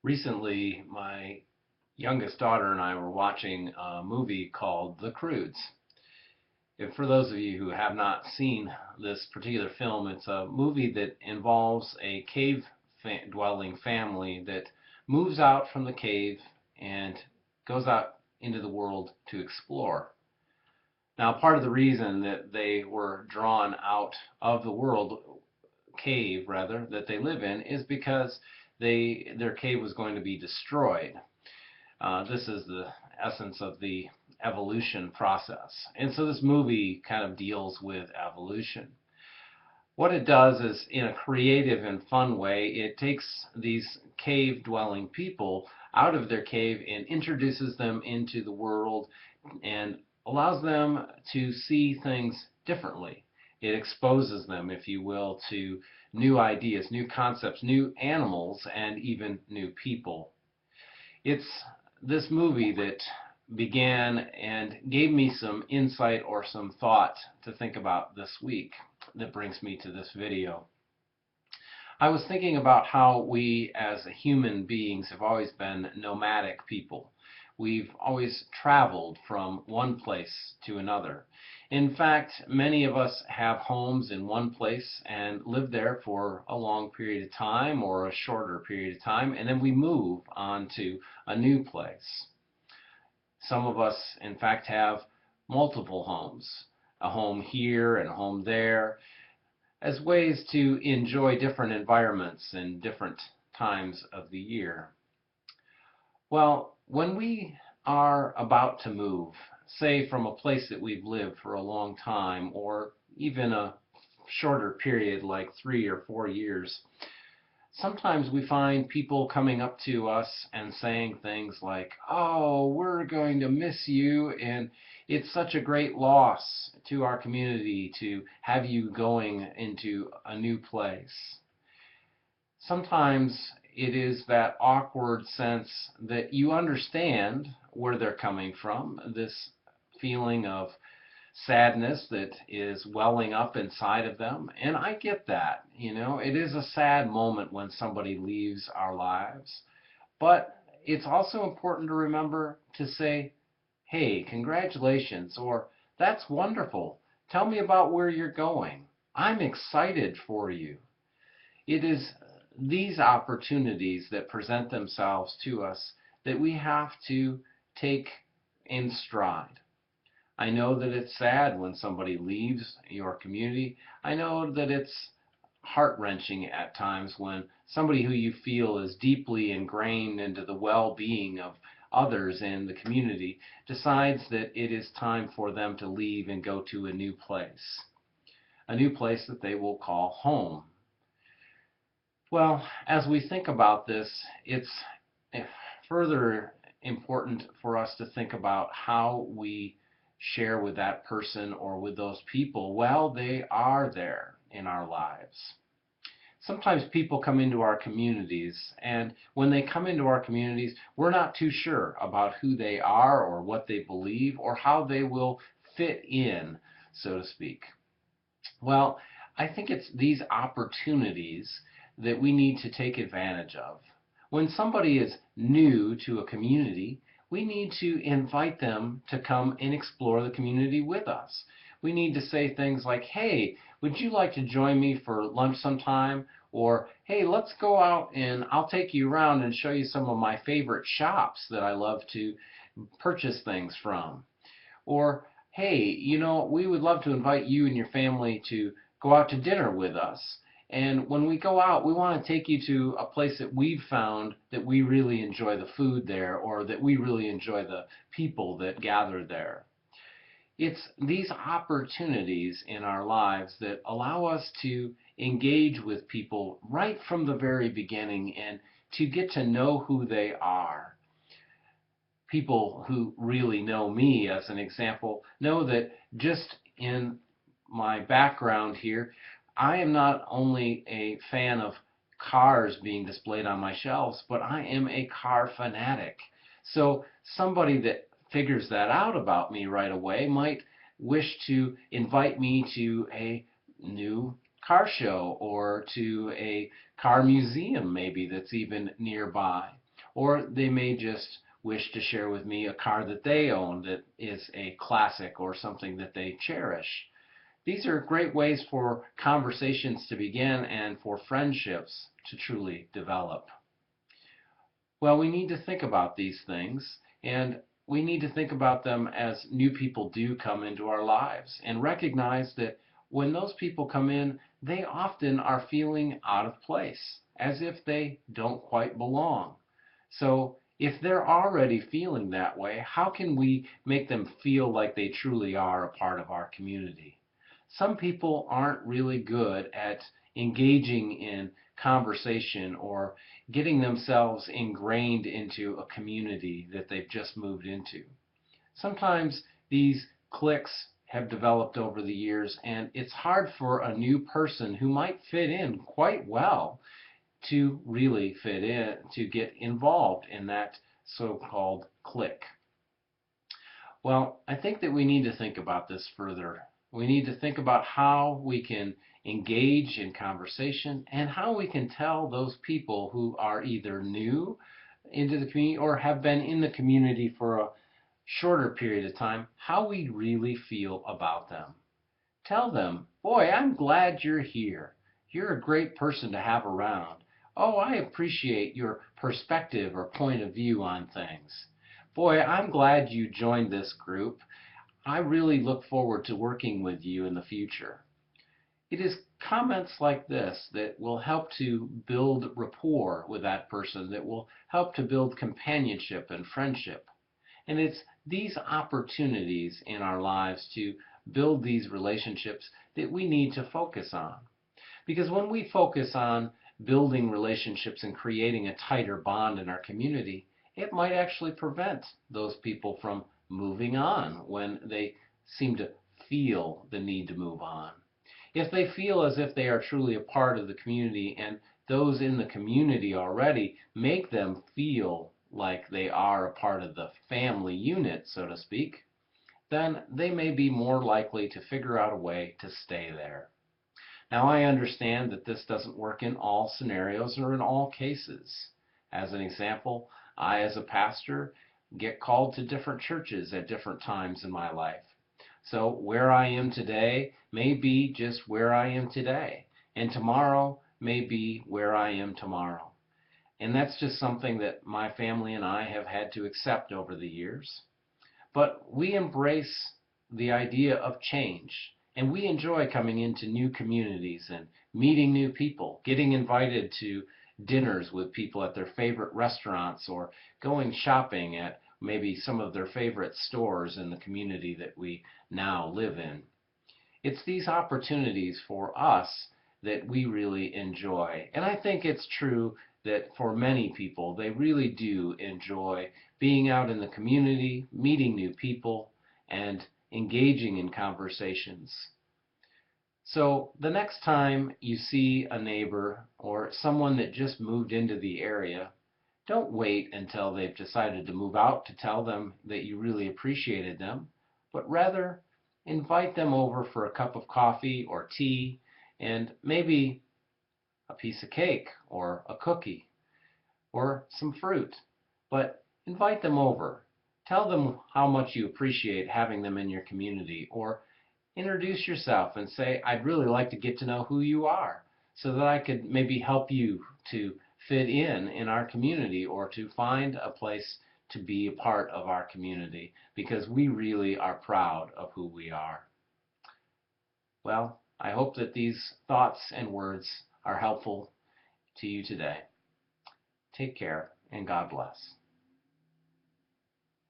Recently, my youngest daughter and I were watching a movie called The Croods. And for those of you who have not seen this particular film, it's a movie that involves a cave dwelling family that moves out from the cave and goes out into the world to explore. Now, part of the reason that they were drawn out of the world cave rather that they live in is because their cave was going to be destroyed. This is the essence of the evolution process. And so this movie kind of deals with evolution. What it does is, in a creative and fun way, it takes these cave dwelling people out of their cave and introduces them into the world and allows them to see things differently. It exposes them, if you will, to new ideas, new concepts, new animals, and even new people. It's this movie that began and gave me some insight or some thought to think about this week that brings me to this video. I was thinking about how we as human beings have always been nomadic people. We've always traveled from one place to another. In fact, many of us have homes in one place and live there for a long period of time or a shorter period of time, and then we move on to a new place. Some of us, in fact, have multiple homes, a home here and a home there, as ways to enjoy different environments and different times of the year. Well, when we are about to move, say from a place that we've lived for a long time, or even a shorter period like 3 or 4 years, sometimes we find people coming up to us and saying things like, "Oh, we're going to miss you, and it's such a great loss to our community to have you going into a new place." Sometimes it is that awkward sense that you understand where they're coming from, this feeling of sadness that is welling up inside of them. And I get that. It is a sad moment when somebody leaves our lives. But it's also important to remember to say, "Hey, congratulations," or "That's wonderful. Tell me about where you're going. I'm excited for you." It is these opportunities that present themselves to us that we have to take in stride. I know that it's sad when somebody leaves your community. I know that it's heart-wrenching at times when somebody who you feel is deeply ingrained into the well-being of others in the community decides that it is time for them to leave and go to a new place that they will call home. Well, as we think about this, it's further important for us to think about how we share with that person or with those people while they are there in our lives. Sometimes people come into our communities, and when they come into our communities, we're not too sure about who they are or what they believe or how they will fit in, so to speak. Well, I think it's these opportunities that we need to take advantage of. When somebody is new to a community, we need to invite them to come and explore the community with us. We need to say things like, "Hey, would you like to join me for lunch sometime?" Or, "Hey, let's go out and I'll take you around and show you some of my favorite shops that I love to purchase things from." Or, "Hey, we would love to invite you and your family to go out to dinner with us. And when we go out, we want to take you to a place that we've found that we really enjoy the food there, or that we really enjoy the people that gather there." It's these opportunities in our lives that allow us to engage with people right from the very beginning and to get to know who they are. People who really know me, as an example, know that just in my background here, I am not only a fan of cars being displayed on my shelves, but I am a car fanatic. So somebody that figures that out about me right away might wish to invite me to a new car show or to a car museum maybe that's even nearby. or they may just wish to share with me a car that they own that is a classic or something that they cherish. These are great ways for conversations to begin and for friendships to truly develop. Well, we need to think about these things, and we need to think about them as new people do come into our lives and recognize that when those people come in, they often are feeling out of place, as if they don't quite belong. So, if they're already feeling that way, how can we make them feel like they truly are a part of our community? Some people aren't really good at engaging in conversation or getting themselves ingrained into a community that they've just moved into. Sometimes these cliques have developed over the years, and it's hard for a new person who might fit in quite well to really fit in, to get involved in that so-called clique. Well, I think that we need to think about this further. We need to think about how we can engage in conversation and how we can tell those people who are either new into the community or have been in the community for a shorter period of time how we really feel about them. Tell them, boy, I'm glad you're here. You're a great person to have around. Oh, I appreciate your perspective or point of view on things. Boy, I'm glad you joined this group. I really look forward to working with you in the future. It is comments like this that will help to build rapport with that person, that will help to build companionship and friendship. And it's these opportunities in our lives to build these relationships that we need to focus on. Because when we focus on building relationships and creating a tighter bond in our community, it might actually prevent those people from moving on when they seem to feel the need to move on. If they feel as if they are truly a part of the community and those in the community already make them feel like they are a part of the family unit, so to speak, then they may be more likely to figure out a way to stay there. Now, I understand that this doesn't work in all scenarios or in all cases. As an example, I, as a pastor, get called to different churches at different times in my life. So where I am today may be just where I am today, and tomorrow may be where I am tomorrow. And that's just something that my family and I have had to accept over the years. But we embrace the idea of change, and we enjoy coming into new communities and meeting new people, getting invited to dinners with people at their favorite restaurants or going shopping at maybe some of their favorite stores in the community that we now live in. It's these opportunities for us that we really enjoy. And I think it's true that for many people, they really do enjoy being out in the community, meeting new people, and engaging in conversations. So the next time you see a neighbor or someone that just moved into the area, don't wait until they've decided to move out to tell them that you really appreciated them, but rather invite them over for a cup of coffee or tea and maybe a piece of cake or a cookie or some fruit. But invite them over. Tell them how much you appreciate having them in your community, or introduce yourself and say, I'd really like to get to know who you are so that I could maybe help you to fit in our community or to find a place to be a part of our community because we really are proud of who we are. Well, I hope that these thoughts and words are helpful to you today. Take care and God bless.